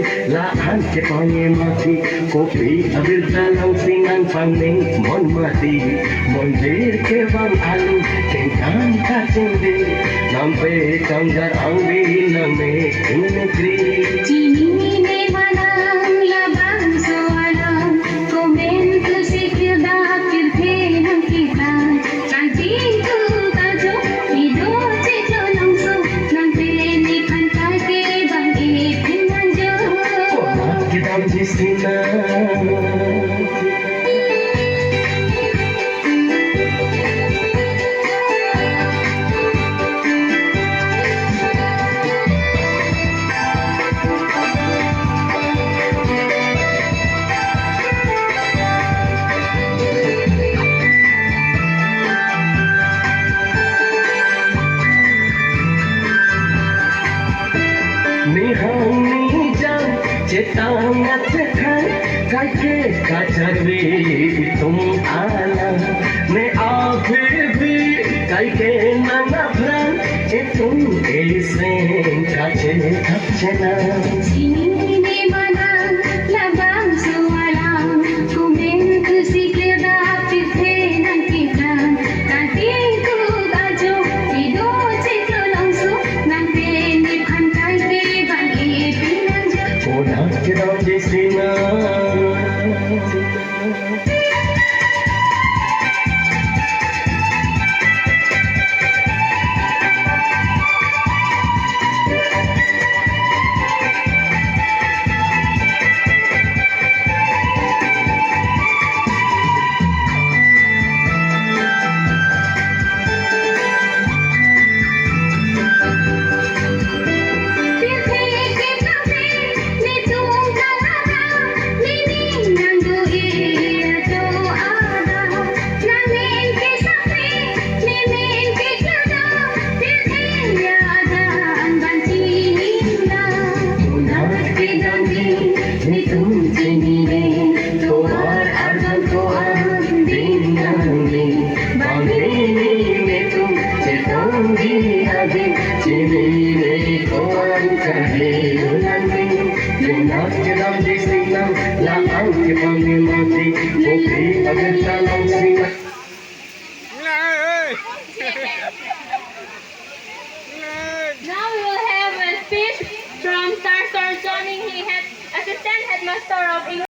sinang laan ke pangimati kopi abil talang sinang pangning mon mati mondir ke bang alu tingkan kacindi nampe kamgar angbi name inegri Chini ne manang labang soalang komen tu sikilda kirke nang kita cantik tu tajo ido cejo langso nang pele kantai ke bang ipin nanjo kita jisina Nihani jam cetang cekan kaike kacarve tum ala ne aaphe bhi kaike nana pran tum esen kache khachena Chini ne manang labang soalang komen tu sikilda kirke nang kita cantik tu tajo ido cejo langso nang pele kantai ke bang ipin nanjo ona kita jisina Now we will have a speech from Star Johnny. He had assistant headmaster of English.